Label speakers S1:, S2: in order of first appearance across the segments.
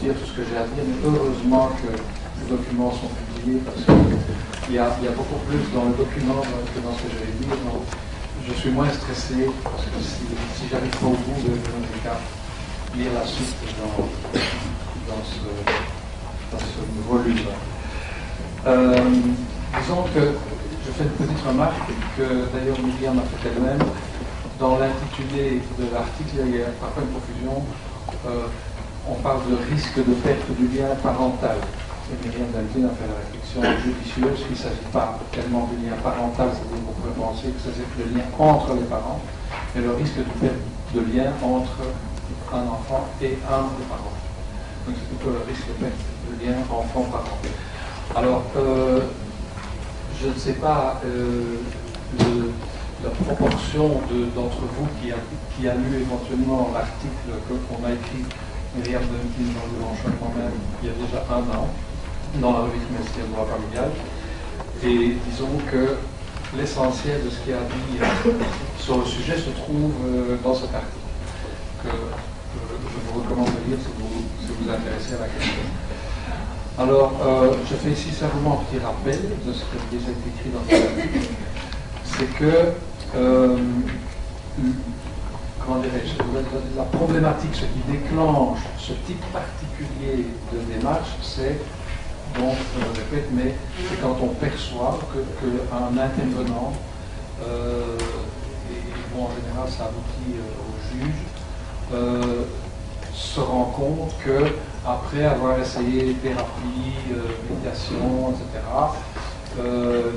S1: dire tout ce que j'ai à dire, mais heureusement que les documents sont publiés parce qu'il y a beaucoup plus dans le document que dans ce que je vais dire. Donc, je suis moins stressé parce que si j'arrive pas au bout de cas, lire la suite dans ce volume. Disons que je fais une petite remarque que d'ailleurs Myriam a fait elle-même. Dans l'intitulé de l'article, il y a parfois une confusion. On parle de risque de perte du lien parental. Et Myriam Dalton a fait la réflexion judicieuse qu'il ne s'agit pas tellement du lien parental, c'est-à-dire qu'on pourrait penser que c'est le lien entre les parents, mais le risque de perte de lien entre un enfant et un des parents. Donc c'est plutôt le risque de perte de lien enfant-parent. Alors, je ne sais pas la proportion d'entre vous qui a lu éventuellement l'article qu'on a écrit, Myriam Dalton, dans le Grand Choix moi-même, il y a déjà 1 an, dans la revue trimestrielle droit familial. Et disons que l'essentiel de ce qu'il y a dit sur le sujet se trouve dans cet article, que je vous recommande de lire si vous vous intéressez à la question. Alors, je fais ici simplement un petit rappel de ce qui a déjà été écrit dans cet article. C'est que, comment dirais-je, la problématique, ce qui déclenche ce type particulier de démarche, c'est, donc, je le répète, mais c'est quand on perçoit qu'un intervenant, et bon, en général ça aboutit au juge, se rend compte qu'après avoir essayé thérapie, médiation, etc.,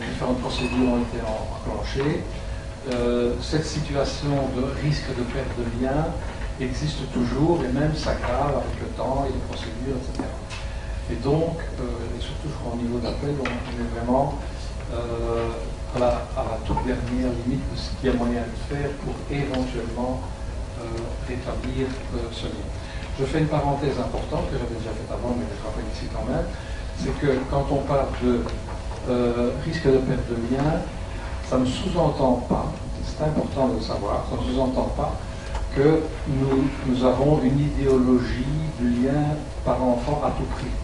S1: différentes procédures ont été enclenchées, cette situation de risque de perte de lien existe toujours et même s'aggrave avec le temps et les procédures, etc. Et donc, et surtout je crois au niveau d'appel, on est vraiment à la toute dernière limite de ce qu'il y a moyen de faire pour éventuellement rétablir ce lien. Je fais une parenthèse importante que j'avais déjà faite avant, mais je rappelle ici quand même, c'est que quand on parle de risque de perte de lien, ça ne sous-entend pas, c'est important de le savoir, ça ne sous-entend pas que nous avons une idéologie du lien parent-enfant à tout prix.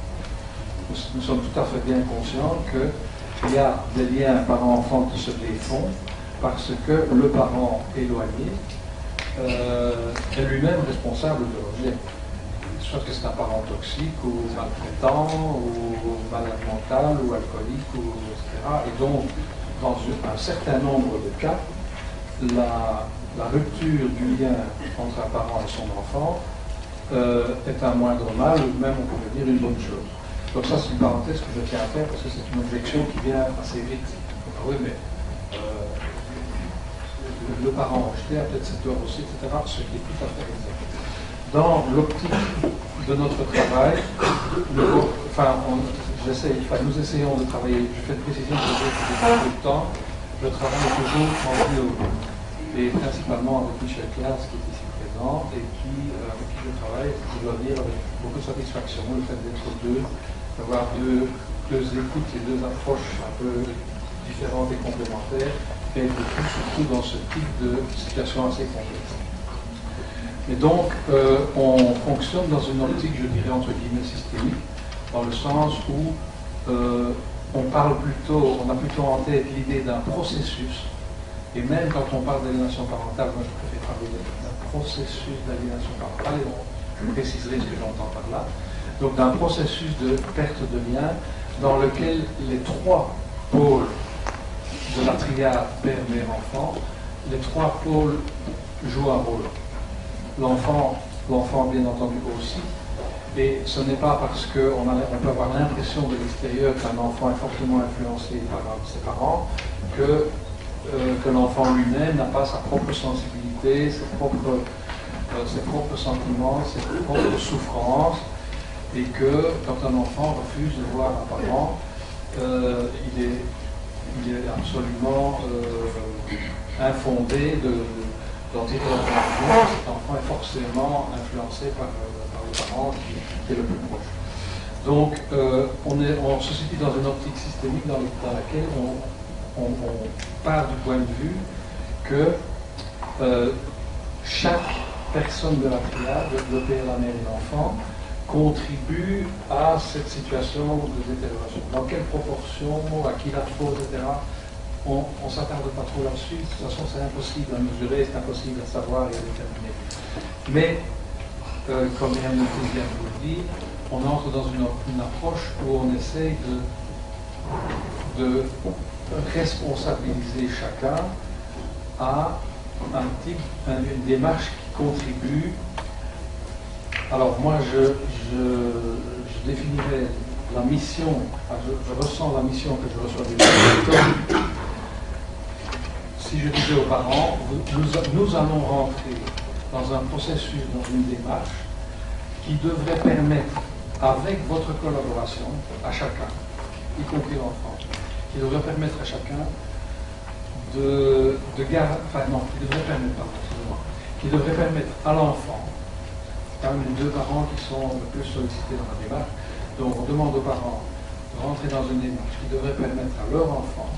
S1: Nous sommes tout à fait bien conscients qu'il y a des liens parent-enfant qui se défont parce que le parent éloigné est lui-même responsable de l'objet. Soit que c'est un parent toxique ou maltraitant ou malade mental ou alcoolique, etc. Et donc, dans un certain nombre de cas, la rupture du lien entre un parent et son enfant est un moindre mal, ou même on pourrait dire une bonne chose. Donc ça c'est une parenthèse que je tiens à faire parce que c'est une objection qui vient assez vite. Ah oui, mais le parent rejeté a peut-être cette heure aussi, etc. Ce qui est tout à fait exact. Dans l'optique de notre travail, nous essayons de travailler, je fais une précision pour dire que depuis peu de temps, je travaille toujours en binôme. Et principalement avec Michel Claas qui est ici présent et avec qui je travaille, je dois dire avec beaucoup de satisfaction, le fait d'être deux, d'avoir deux écoutes et deux approches un peu différentes et complémentaires, et surtout dans ce type de situation assez complexe. Et donc, on fonctionne dans une optique, je dirais, entre guillemets, systémique, dans le sens où on a plutôt en tête l'idée d'un processus. Et même quand on parle d'aliénation parentale, moi je préfère parler d'un processus d'aliénation parentale, et je préciserai ce que j'entends par là. Donc d'un processus de perte de lien dans lequel les 3 pôles de la triade père, mère, enfant, les 3 pôles jouent un rôle. L'enfant bien entendu aussi, et ce n'est pas parce qu'on peut avoir l'impression de l'extérieur qu'un enfant est fortement influencé par ses parents que l'enfant lui-même n'a pas sa propre sensibilité, ses propres sentiments, ses propres souffrances, et que quand un enfant refuse de voir un parent, il est absolument infondé d'en tirer la conclusion que cet enfant est forcément influencé par le parent qui est le plus proche. Donc on se situe dans une optique systémique dans laquelle on part du point de vue que chaque personne de la triade, le père, la mère et l'enfant, contribue à cette situation de détérioration. Dans quelle proportion, à qui la faute, etc. On ne s'attarde pas trop là-dessus. De toute façon, c'est impossible à mesurer, c'est impossible à savoir et à déterminer. Mais, comme Yann vient de vous le dire, on entre dans une approche où on essaye de responsabiliser chacun à une démarche qui contribue. Alors moi, je définirais la mission, je ressens la mission que je reçois des gens comme si je disais aux parents, nous allons rentrer dans un processus, dans une démarche qui devrait permettre, avec votre collaboration, à chacun, y compris l'enfant, qui devrait permettre à chacun qui devrait permettre à l'enfant, quand même les deux parents qui sont le plus sollicités dans la démarche, donc on demande aux parents de rentrer dans une démarche qui devrait permettre à leur enfant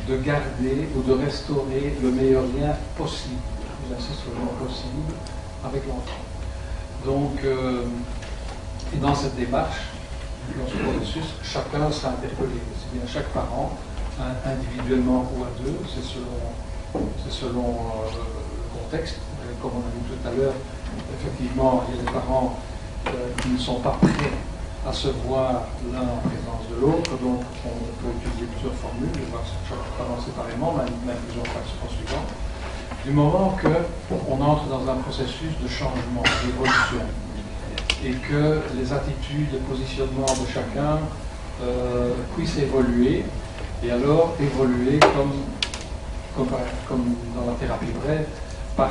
S1: de garder ou de restaurer le meilleur lien possible, j'insiste sur le mot possible, avec l'enfant. Donc, et dans cette démarche, dans ce processus, chacun sera interpellé, c'est bien chaque parent, individuellement ou à deux, c'est selon le contexte. Comme on a dit tout à l'heure, effectivement, il y a des parents qui ne sont pas prêts à se voir l'un en présence de l'autre, donc on peut utiliser plusieurs formules, et voir chaque parent séparément, même plusieurs fractions suivantes. Du moment qu'on entre dans un processus de changement, d'évolution, et que les attitudes, les positionnements de chacun puissent évoluer, et alors évoluer comme dans la thérapie brève, par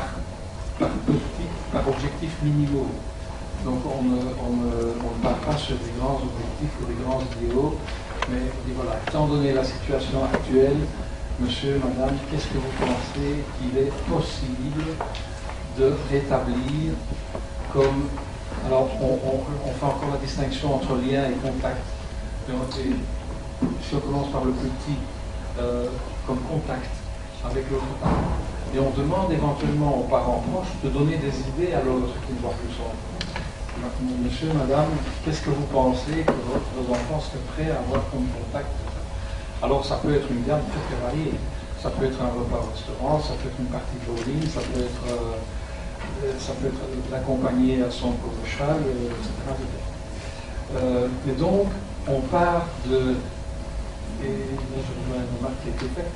S1: objectifs minimaux. Donc on ne part pas sur des grands objectifs ou des grands idéaux, mais on dit voilà, étant donné la situation actuelle, monsieur, madame, qu'est-ce que vous pensez qu'il est possible de rétablir comme... Alors on fait encore la distinction entre lien et contact. Si on commence par le plus petit, comme contact avec l'autre parent, et on demande éventuellement aux parents proches de donner des idées à l'autre qui ne voit plus son enfant. Monsieur, madame, qu'est-ce que vous pensez que vos enfants seraient prêts à avoir comme contact? Alors ça peut être une gamme très très variée. Ça peut être un repas au restaurant, ça peut être une partie de bowling, ça peut être l'accompagner à son cours de cheval, etc. Et donc, on part de... Et là, je rejoins une remarque qui a été faite.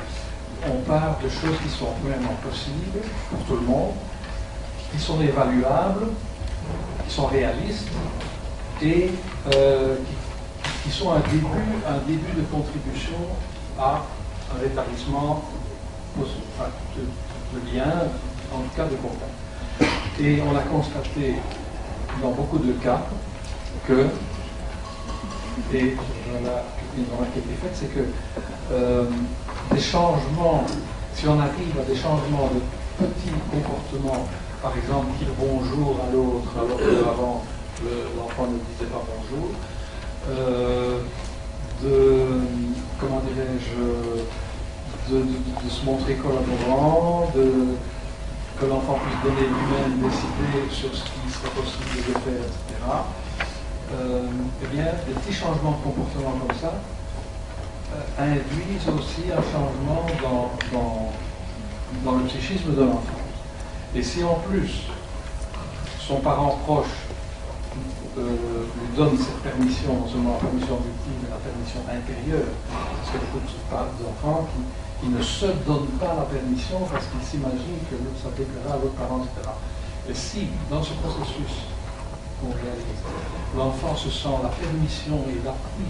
S1: On part de choses qui sont vraiment possibles pour tout le monde, qui sont évaluables, qui sont réalistes et qui sont un début de contribution à un rétablissement de lien, en cas de contact. Et on a constaté dans beaucoup de cas que, et voilà une remarque qui a été faite, c'est que des changements, si on arrive à des changements de petits comportements, par exemple dire bonjour à l'autre alors qu'avant l'enfant ne disait pas bonjour, comment dirais-je, de se montrer collaborant, que l'enfant puisse donner lui-même des idées sur ce qui serait possible de faire, etc. Eh bien, des petits changements de comportement comme ça induisent aussi un changement dans le psychisme de l'enfant. Et si en plus son parent proche lui donne cette permission, non seulement la permission objective, mais la permission intérieure, parce qu'il y a beaucoup d'enfants qui ne se donnent pas la permission parce qu'ils s'imaginent que ça déplaira à l'autre parent, etc. Et si, dans ce processus qu'on réalise, l'enfant se sent la permission et l'appui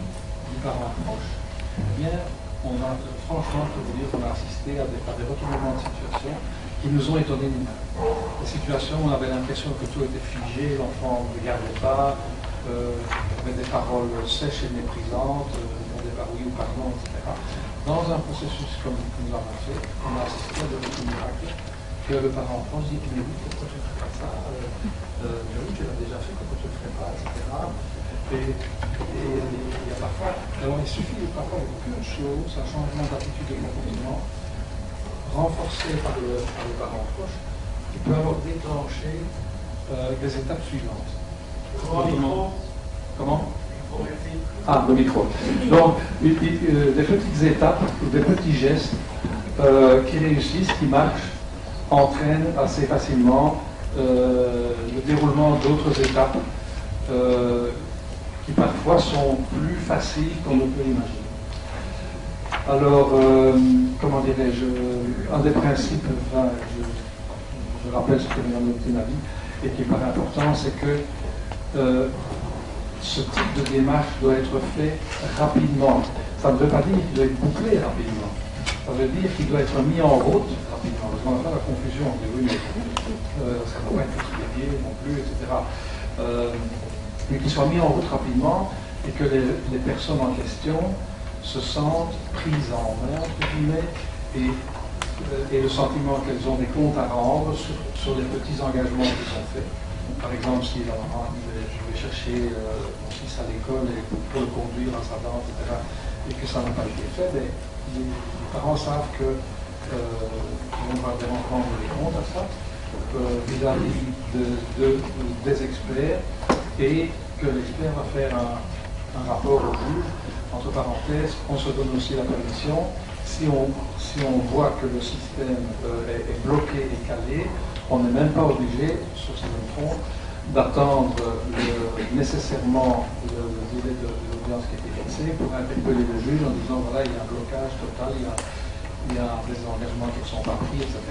S1: du parent proche, eh bien, on a, franchement, je peux vous dire qu'on a assisté à des retournements de situation qui nous ont étonnés nous-mêmes. Des situations où on avait l'impression que tout était figé, l'enfant ne regardait pas, avait des paroles sèches et méprisantes, répondait par oui ou par non, etc. Dans un processus comme nous avons fait, on a assisté à des miracles que le parent proche dit mais oui, pourquoi tu ne fais pas ça, mais oui, tu l'as déjà fait, pourquoi tu ne le ferais pas, etc. Et il y a parfois, alors il suffit parfois de peu de choses, un changement d'attitude de comportement, renforcé par le parent proche, qui peut avoir déclenché des étapes suivantes. Comment? Ah, le micro. Donc, des petites étapes, des petits gestes qui réussissent, qui marchent, entraînent assez facilement le déroulement d'autres étapes qui parfois sont plus faciles qu'on ne peut imaginer. Alors, comment dirais-je, un des principes, enfin, je rappelle ce que vient de noter ma vie, et qui paraît important, c'est que ce type de démarche doit être fait rapidement. Ça ne veut pas dire qu'il doit être bouclé rapidement. Ça veut dire qu'il doit être mis en route rapidement. Parce qu'on a pas la confusion. On dit oui, mais ça ne doit pas être expédié non plus, etc. Mais qu'il soit mis en route rapidement et que les personnes en question se sentent prises en main, entre guillemets, et le sentiment qu'elles ont des comptes à rendre sur les petits engagements qui sont faits. Par exemple, si je vais chercher mon fils à l'école et pour le conduire à sa danse, etc., et que ça n'a pas été fait, les parents savent qu'ils vont vraiment prendre les comptes à ça vis-à-vis des experts, et que l'expert va faire un rapport au juge. Entre parenthèses, on se donne aussi la permission, si on voit que le système est bloqué et calé, on n'est même pas obligé, sur ce même fond, d'attendre nécessairement le délai de l'audience qui a été fixé pour interpeller le juge en disant voilà, il y a un blocage total, il y a des engagements qui ne sont pas pris, etc.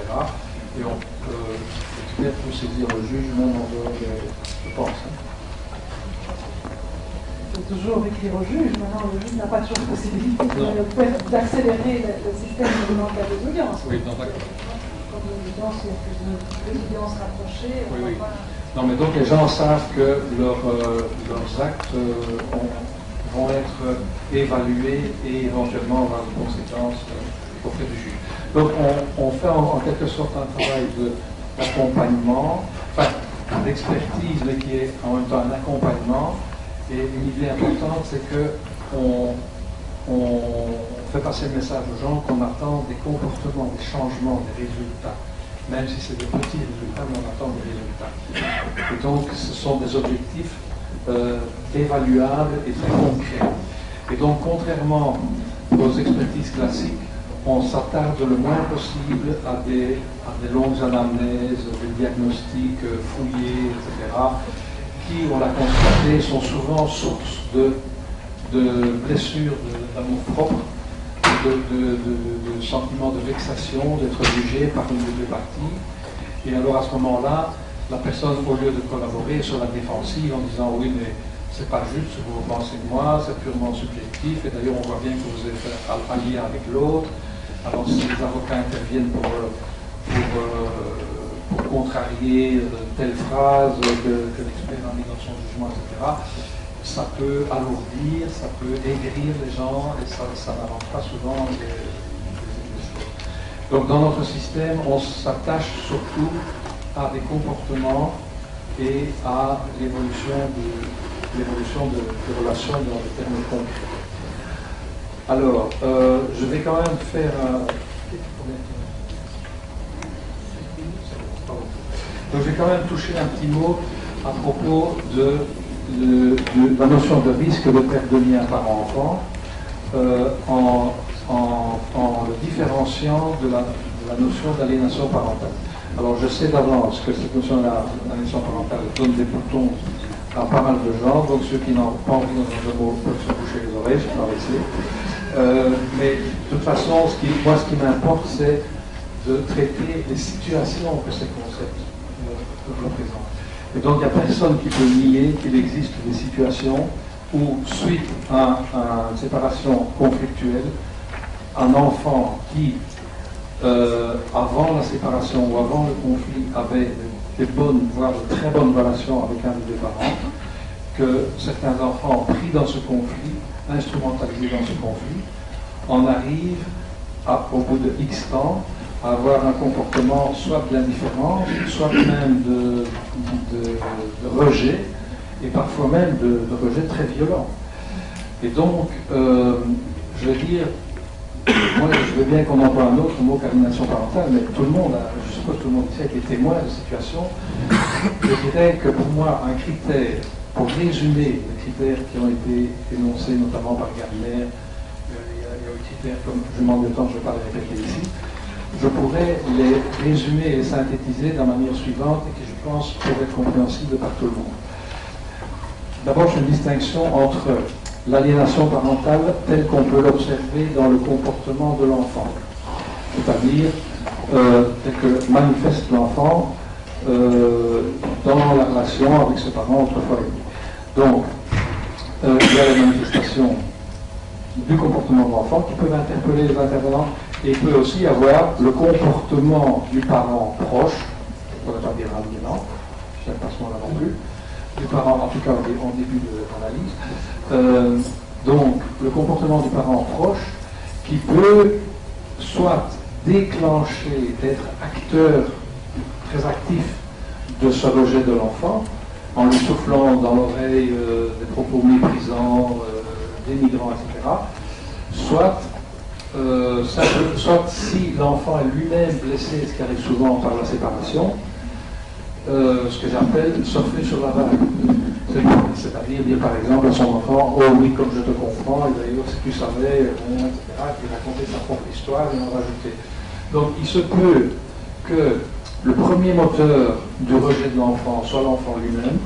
S1: Et l'expert peut saisir le juge même en dehors je pense.
S2: Il faut toujours écrire au juge. Maintenant, le juge n'a pas toujours la possibilité d'accélérer le système de demande d'audience.
S1: Oui, non, d'accord.
S2: Comme l'audience, il y a plus d'audience rapprochée.
S1: Oui, oui. Non, mais donc les gens savent que leurs actes vont être évalués et éventuellement avoir des conséquences auprès du juge. Donc on fait en quelque sorte un travail d'accompagnement, enfin d'expertise, mais qui est en même temps un accompagnement. Et une idée importante, c'est qu'on fait passer le message aux gens qu'on attend des comportements, des changements, des résultats. Même si c'est des petits résultats, mais on attend des résultats. Et donc, ce sont des objectifs évaluables et très concrets. Et donc, contrairement aux expertises classiques, on s'attarde le moins possible à des longues anamnèses, des diagnostics fouillés, etc., qui, on l'a constaté, sont souvent source de blessures d'amour propre, de sentiments de vexation, d'être jugé par une des deux parties. Et alors à ce moment-là, la personne, au lieu de collaborer sur la défensive en disant oui, mais c'est pas juste ce que vous pensez de moi, c'est purement subjectif, et d'ailleurs on voit bien que vous êtes allié avec l'autre. Alors si les avocats interviennent pour contrarier telle phrase que l'expert a mis dans son jugement, etc., ça peut alourdir, ça peut aigrir les gens et ça n'avance pas souvent les choses. Donc dans notre système, on s'attache surtout à des comportements et à l'évolution des relations dans des termes concrets. Alors, je vais quand même faire donc je vais quand même toucher un petit mot à propos de la notion de risque de perte de lien par enfant en le différenciant de la notion d'aliénation parentale. Alors je sais d'avance que cette notion d'aliénation parentale donne des boutons à pas mal de gens, donc ceux qui n'ont pas envie d'entendre le mot peuvent se boucher les oreilles, je peux laisser. Mais de toute façon, ce qui m'importe, c'est de traiter les situations que ces concepts représentent. Et donc, il n'y a personne qui peut nier qu'il existe des situations où, suite à une séparation conflictuelle, un enfant qui, avant la séparation ou avant le conflit, avait des bonnes, voire de très bonnes relations avec un des parents, que certains enfants pris dans ce conflit, instrumentalisés dans ce conflit, en arrivent, au bout de X temps, à avoir un comportement soit d'indifférence, soit même de rejet, et parfois même de rejet très violent. Et donc, je veux dire, moi je veux bien qu'on emploie un autre mot qu'aliénation parentale, mais tout le monde, je suppose que tout le monde ici a été témoin de situation. Je dirais que pour moi, un critère pour résumer les critères qui ont été énoncés notamment par Gardner, il y a des critères comme, je manque de temps, je ne vais pas les répéter ici, je pourrais les résumer et synthétiser de la manière suivante et qui, je pense, pourrait être compréhensible par tout le monde. D'abord, j'ai une distinction entre l'aliénation parentale telle qu'on peut l'observer dans le comportement de l'enfant, c'est-à-dire tel que manifeste l'enfant dans la relation avec ses parents autrefois. Donc, il y a la manifestation du comportement de l'enfant qui peuvent interpeller les intervenants, et il peut aussi y avoir le comportement du parent proche, on ne va pas dire aliénant, je n'aime pas ce mot-là non plus, du parent, en tout cas en début d'analyse. Donc, le comportement du parent proche qui peut soit déclencher, être acteur très actif de ce rejet de l'enfant, en lui soufflant dans l'oreille des propos méprisants, dénigrants, etc. Soit si l'enfant est lui-même blessé, ce qui arrive souvent par la séparation, ce que j'appelle surfer sur la vague. C'est-à-dire dire par exemple à son enfant, oh oui, comme je te comprends, et d'ailleurs si tu savais, etc., puis raconter sa propre histoire et en rajouter. Donc il se peut que le premier moteur du rejet de l'enfant soit l'enfant lui-même,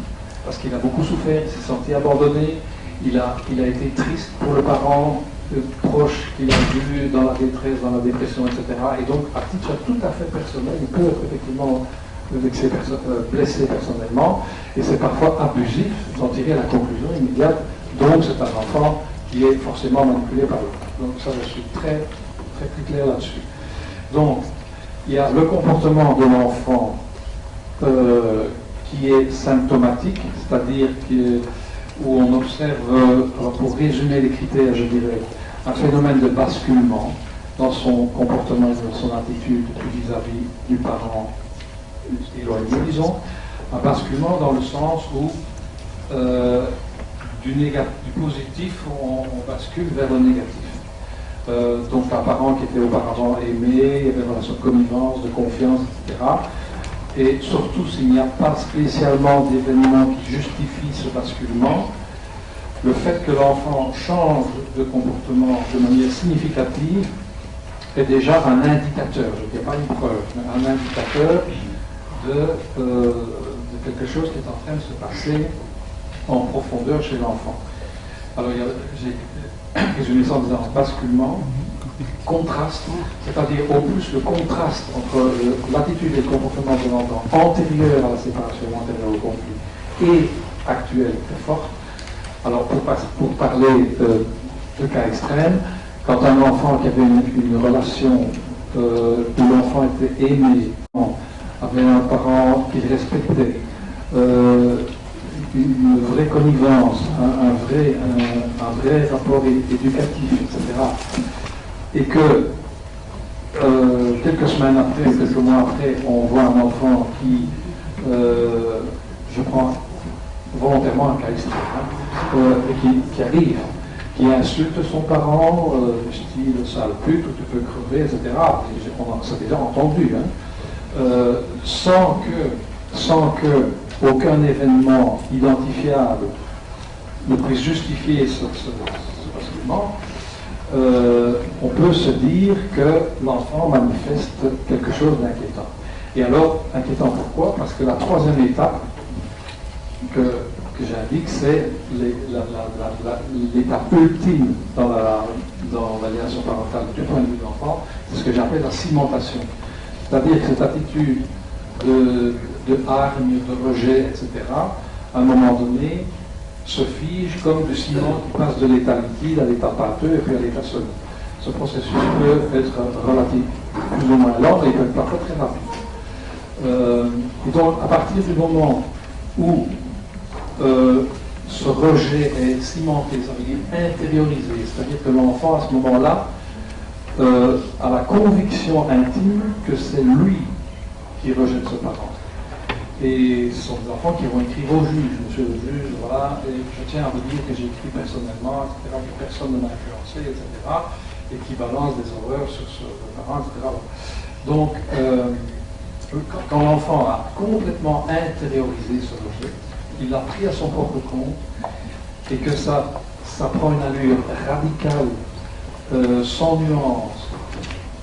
S1: parce qu'il a beaucoup souffert, il s'est senti abandonné, il a été triste pour le parent proche qu'il a vu dans la détresse, dans la dépression, etc. Et donc, à titre tout à fait personnel, il peut être effectivement blessé personnellement, et c'est parfois abusif d'en tirer la conclusion immédiate, donc c'est un enfant qui est forcément manipulé par l'autre. Donc ça, je suis très, très clair là-dessus. Donc, il y a le comportement de l'enfant qui est symptomatique, c'est-à-dire où on observe, pour résumer les critères, je dirais, un phénomène de basculement dans son comportement, dans son attitude vis-à-vis du parent éloigné, disons, un basculement dans le sens où du positif, on bascule vers le négatif. Donc un parent qui était auparavant aimé, il y avait une relation de connivence, de confiance, etc. Et surtout s'il n'y a pas spécialement d'événements qui justifient ce basculement, le fait que l'enfant change de comportement de manière significative est déjà un indicateur, je ne dis pas une preuve, mais un indicateur de quelque chose qui est en train de se passer en profondeur chez l'enfant. Alors j'ai résumé ça en disant basculement, contraste, c'est-à-dire au plus le contraste entre l'attitude et le comportement de l'enfant antérieur à la séparation, antérieur au conflit, et actuel très fort. Alors pour parler de cas extrêmes, quand un enfant qui avait une relation où l'enfant était aimé, avait un parent qu'il respectait, une vraie connivence, un vrai rapport éducatif, etc. Et que quelques semaines après, quelques mois après, on voit un enfant qui, je prends volontairement un cas extrême, qui arrive, qui insulte son parent, du style sale pute, ou tu peux crever, etc. On s'est déjà entendu, sans que aucun événement identifiable ne puisse justifier ce basculement. On peut se dire que l'enfant manifeste quelque chose d'inquiétant. Et alors, inquiétant pourquoi? Parce que la troisième étape que j'indique, c'est l'étape ultime dans l'aliénation parentale du point de vue de l'enfant, c'est ce que j'appelle la cimentation. C'est-à-dire que cette attitude de hargne, de rejet, etc., à un moment donné, se fige comme du ciment qui passe de l'état liquide à l'état pâteux et puis à l'état solide. Ce processus peut être relatif, plus ou moins lent, mais il peut être parfois très rapide. Et donc, à partir du moment où ce rejet est cimenté, ça veut dire intériorisé, c'est-à-dire que l'enfant, à ce moment-là, a la conviction intime que c'est lui qui rejette ce parent. Et ce sont des enfants qui vont écrire au juge, monsieur le juge, voilà, et je tiens à vous dire que j'ai écrit personnellement, etc., que personne ne m'a influencé, etc., et qui balance des horreurs sur ce parent, etc. Donc, quand l'enfant a complètement intériorisé ce rejet, il l'a pris à son propre compte et que ça prend une allure radicale, sans nuance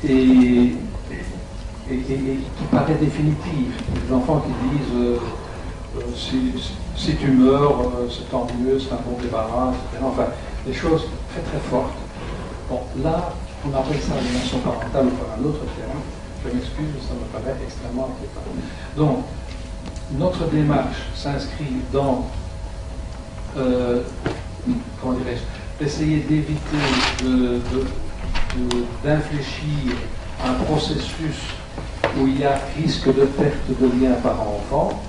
S1: et qui paraît définitive. Les enfants qui disent si tu meurs, c'est tant mieux, c'est un bon débarras, etc. Enfin, des choses très très fortes. Bon, là, on appelle ça l'aliénation parentale ou par un autre terme. Je m'excuse, ça me paraît extrêmement inquiétant. Donc, notre démarche s'inscrit dans, comment dirais-je, d'essayer d'éviter d'infléchir un processus où il y a risque de perte de lien parent-enfant,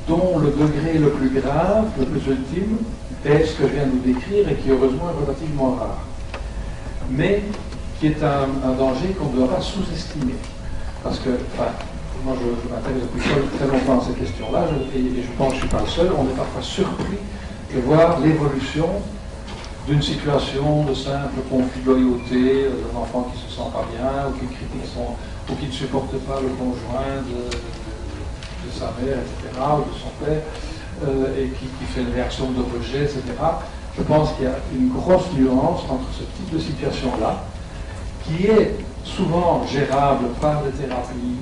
S1: dont le degré le plus grave, le plus ultime, est ce que je viens de vous décrire et qui heureusement est relativement rare. Mais qui est un danger qu'on ne doit pas sous-estimer. Parce que, enfin, moi je m'intéresse depuis très longtemps à ces questions-là, et je pense que je ne suis pas le seul, on est parfois surpris de voir l'évolution d'une situation de simple conflit de loyauté, d'un enfant qui ne se sent pas bien, ou qui critique ou qui ne supporte pas le conjoint de sa mère, etc., ou de son père, et qui fait une réaction de rejet, etc. Je pense qu'il y a une grosse nuance entre ce type de situation-là, qui est souvent gérable par des thérapies,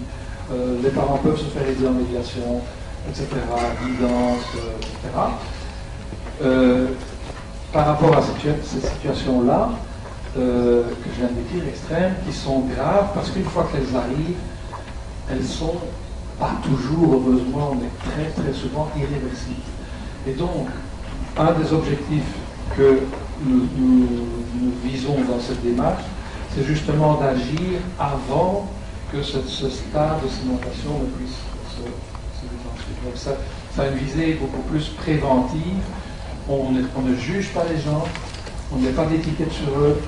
S1: les parents peuvent se faire aider en médiation, etc., guidance, etc. Par rapport à ces situations-là, que je viens de décrire, extrêmes, qui sont graves, parce qu'une fois qu'elles arrivent, elles sont pas toujours, heureusement, mais très très souvent irréversibles. Et donc, un des objectifs que nous visons dans cette démarche, c'est justement d'agir avant que ce stade de sédimentation ne puisse se déclencher. Donc ça a une visée beaucoup plus préventive. On ne juge pas les gens, on ne met pas d'étiquette sur eux,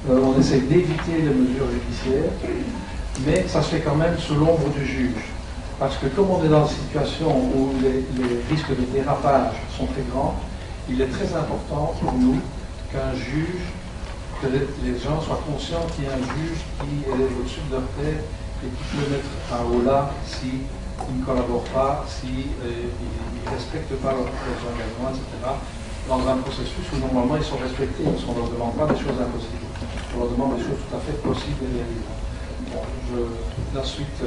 S1: on essaie d'éviter les mesures judiciaires, mais ça se fait quand même sous l'ombre du juge. Parce que comme on est dans une situation où les risques de dérapage sont très grands, il est très important pour nous qu'un juge, que les gens soient conscients qu'il y a un juge qui est au-dessus de leur tête et qui peut mettre un holà s'ils ne collaborent pas, s'ils ne respectent pas leurs engagements, etc. Dans un processus où normalement ils sont respectés, parce qu'on ne leur demande pas des choses impossibles. On leur demande des choses tout à fait possibles et réalisables. Bon, la suite...